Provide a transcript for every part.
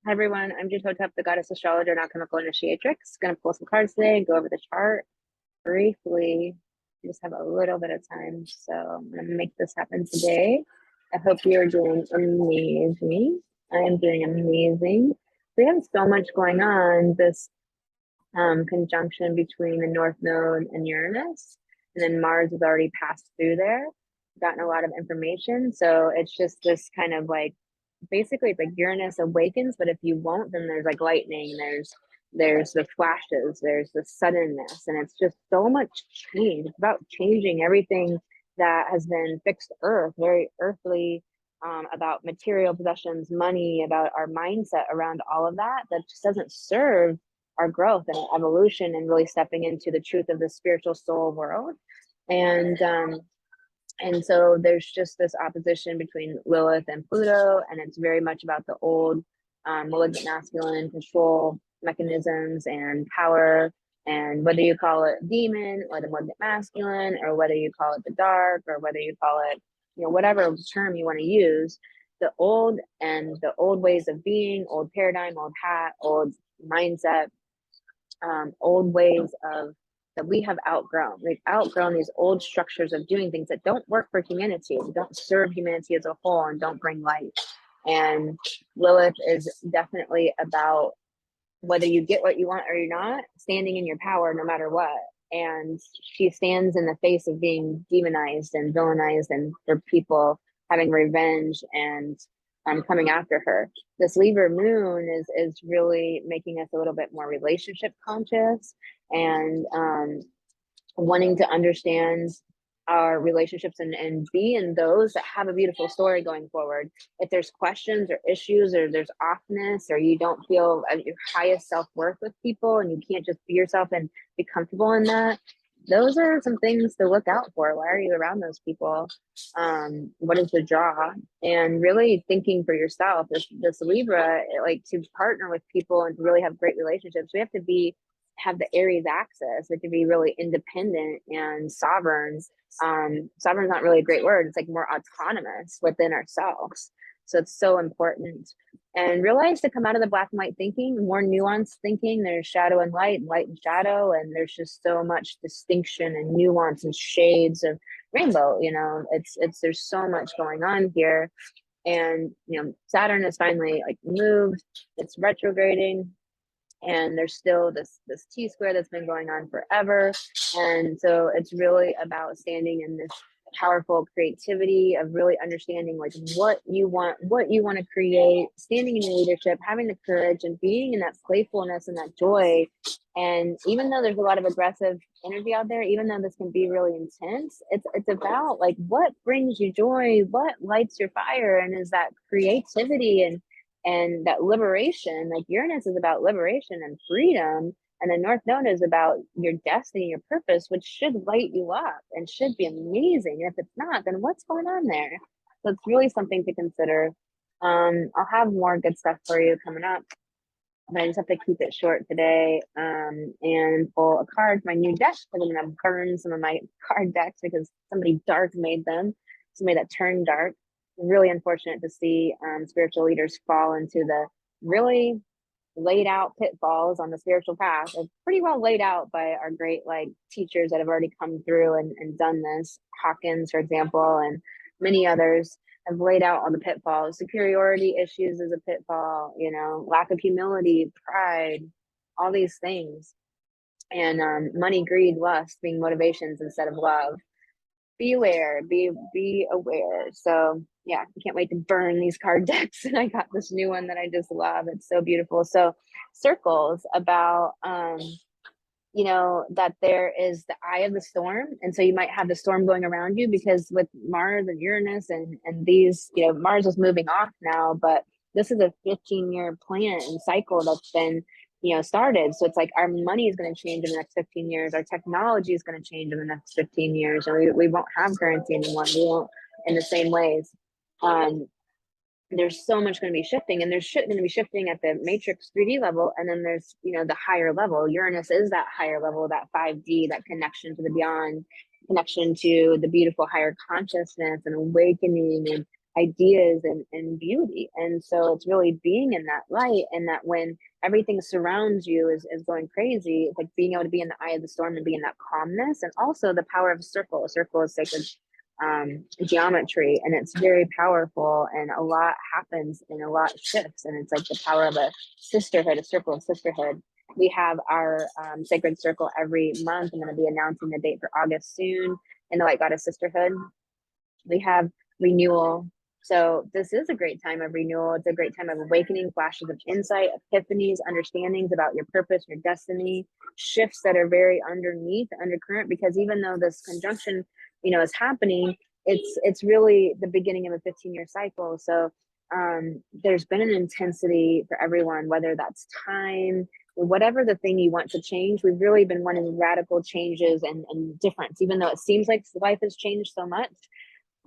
Hi everyone, I'm Jutotep, the goddess astrologer and alchemical initiatrix. Gonna pull some cards today, go over the chart briefly. I just have a little bit of time, so I'm gonna make this happen today. I hope you're doing amazing. I am doing amazing. We have so much going on, this conjunction between the North Node and Uranus, and then Mars has already passed through there, gotten a lot of information. So it's just this kind of like, basically it's like Uranus awakens, but if you won't, then there's like lightning, there's the flashes, there's the suddenness, and it's just so much change. It's about changing everything that has been fixed earth, very earthly, about material possessions, money, about our mindset around all of that, that just doesn't serve our growth and our evolution and really stepping into the truth of the spiritual soul world. And so there's just this opposition between Lilith and Pluto, and it's very much about the old malignant masculine control mechanisms and power, and whether you call it demon or the malignant masculine, or whether you call it the dark, or whether you call it, whatever term you want to use, the old and the old ways of being, old paradigm, old hat, old mindset, old ways of that we have outgrown. We've outgrown these old structures of doing things that don't work for humanity, don't serve humanity as a whole, and don't bring light. And Lilith is definitely about whether you get what you want or you're not, standing in your power no matter what. And she stands in the face of being demonized and villainized, and for people having revenge and coming after her. This Libra moon is really making us a little bit more relationship conscious, and wanting to understand our relationships and be in those that have a beautiful story going forward. If there's questions or issues, or there's offness, or you don't feel at your highest self-worth with people, and you can't just be yourself and be comfortable in that, those are some things to look out for. Why are you around those people? What is the draw? And really thinking for yourself, this Libra, like, to partner with people and to really have great relationships, we have to have the Aries axis. We have to be really independent and sovereign. Sovereign's not really a great word. It's like more autonomous within ourselves. So it's so important. And realize to come out of the black and white thinking, more nuanced thinking. There's shadow and light and shadow, and there's just so much distinction and nuance and shades of rainbow. There's so much going on here. And Saturn is finally like moved, it's retrograding, and there's still this T-square that's been going on forever. And so it's really about standing in this powerful creativity of really understanding like what you want to create, standing in your leadership, having the courage, and being in that playfulness and that joy. And even though there's a lot of aggressive energy out there, even though this can be really intense, it's about like what brings you joy, what lights your fire, and is that creativity and that liberation. Like Uranus is about liberation and freedom, and the North Node is about your destiny, your purpose, which should light you up and should be amazing. And if it's not, then what's going on there? So it's really something to consider. I'll have more good stuff for you coming up, but I just have to keep it short today, and pull a card from my new deck, because I'm going to burn some of my card decks because somebody dark made them, somebody that turned dark. Really unfortunate to see spiritual leaders fall into the really laid out pitfalls on the spiritual path. It's pretty well laid out by our great teachers that have already come through and done this. Hawkins, for example, and many others have laid out all the pitfalls. Superiority issues is a pitfall, lack of humility, pride, all these things. And money, greed, lust being motivations instead of love. Be aware, be aware. So yeah, I can't wait to burn these card decks. And I got this new one that I just love. It's so beautiful. So circles about, that there is the eye of the storm. And so you might have the storm going around you, because with Mars and Uranus and these, Mars is moving off now, but this is a 15-year plan and cycle that's been started. So it's like our money is going to change in the next 15 years. Our technology is going to change in the next 15 years. And we won't have currency anymore. We won't in the same ways. There's so much going to be shifting, and there's going to be shifting at the matrix 3D level. And then there's, the higher level. Uranus is that higher level, that 5D, that connection to the beyond, connection to the beautiful higher consciousness and awakening, and ideas and beauty. And so it's really being in that light, and that when everything surrounds you is going crazy, it's like being able to be in the eye of the storm and be in that calmness. And also the power of a circle. A circle is sacred geometry, and it's very powerful, and a lot happens and a lot shifts. And it's like the power of a sisterhood, a circle of sisterhood. We have our sacred circle every month. I'm going to be announcing the date for August soon in the Light Goddess Sisterhood. We have renewal. So this is a great time of renewal. It's a great time of awakening, flashes of insight, epiphanies, understandings about your purpose, your destiny, shifts that are very underneath, undercurrent, because even though this conjunction, is happening, it's really the beginning of a 15-year cycle. So there's been an intensity for everyone, whether that's time, whatever the thing you want to change. We've really been wanting radical changes and difference, even though it seems like life has changed so much.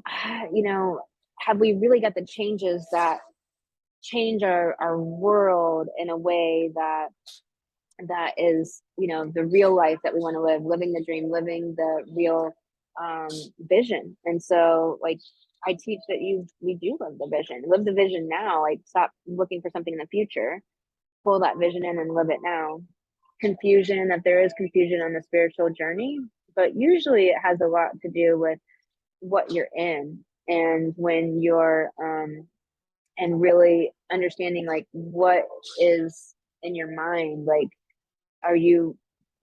Have we really got the changes that change our world in a way that is, the real life that we want to live, living the dream, living the real vision. And so, like, I teach that we do live the vision now. Like, stop looking for something in the future, pull that vision in and live it now. Confusion, that there is confusion on the spiritual journey, but usually it has a lot to do with what you're in, and when you're and really understanding like what is in your mind. Like, are you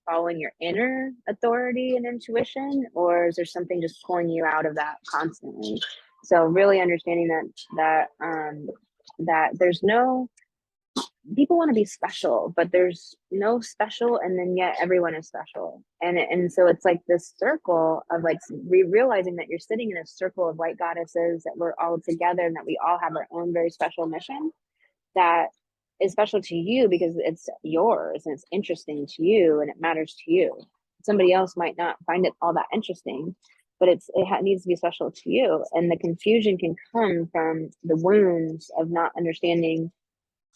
following your inner authority and intuition, or is there something just pulling you out of that constantly? So really understanding that there's no, people want to be special, but there's no special, and then yet everyone is special. And so it's like this circle of like realizing that you're sitting in a circle of light goddesses, that we're all together, and that we all have our own very special mission that is special to you because it's yours and it's interesting to you and it matters to you. Somebody else might not find it all that interesting, but it needs to be special to you. And the confusion can come from the wounds of not understanding,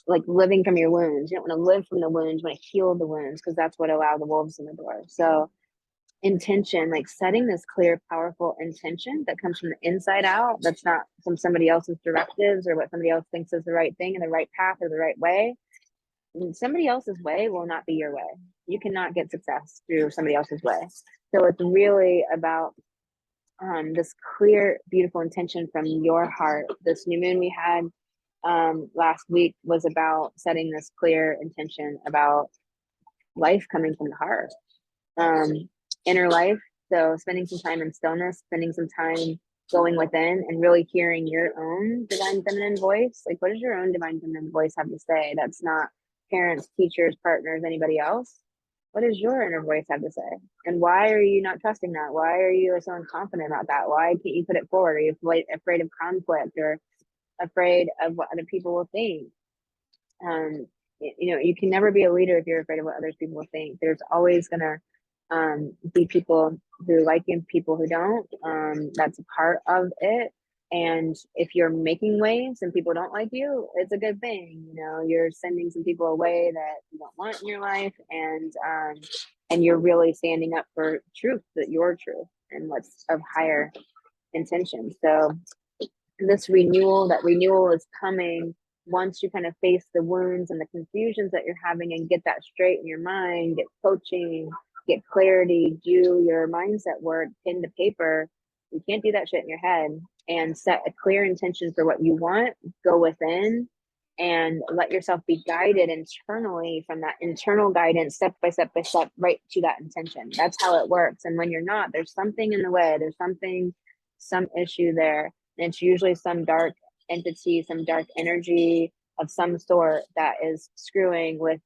like living from your wounds. You don't want to live from the wounds, you want to heal the wounds, because that's what allows the wolves in the door. So intention, like setting this clear, powerful intention that comes from the inside out, that's not from somebody else's directives or what somebody else thinks is the right thing and the right path or the right way. And somebody else's way will not be your way. You cannot get success through somebody else's way. So it's really about this clear, beautiful intention from your heart. This new moon we had last week was about setting this clear intention about life coming from the heart, inner life. So spending some time in stillness, spending some time going within and really hearing your own divine feminine voice. Like, what does your own divine feminine voice have to say? That's not parents, teachers, partners, anybody else. What does your inner voice have to say? And why are you not trusting that? Why are you so unconfident about that? Why can't you put it forward? Are you afraid of conflict, or afraid of what other people will think? You can never be a leader if you're afraid of what other people will think. There's always gonna be people who like you and people who don't. That's a part of it. And if you're making waves and people don't like you, it's a good thing. You're sending some people away that you don't want in your life, and you're really standing up for truth, that your truth and what's of higher intention. So this renewal is coming once you kind of face the wounds and the confusions that you're having and get that straight in your mind, get coaching, get clarity, do your mindset work, pen to paper. You can't do that shit in your head, and set a clear intention for what you want, go within and let yourself be guided internally from that internal guidance, step by step by step, right to that intention. That's how it works. And when you're not, there's something in the way, there's some issue there. And it's usually some dark entity, some dark energy of some sort that is screwing with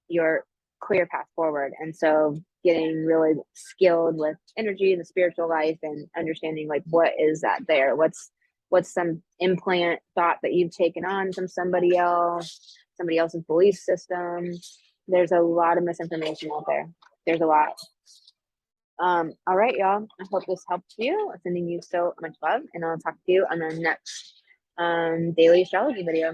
your clear path forward. And so getting really skilled with energy and the spiritual life and understanding like what is that there, what's some implant thought that you've taken on from somebody else's belief system. There's a lot of misinformation out there. There's a lot. All right, y'all, I hope this helped you. I'm sending you so much love, and I'll talk to you on the next daily astrology video.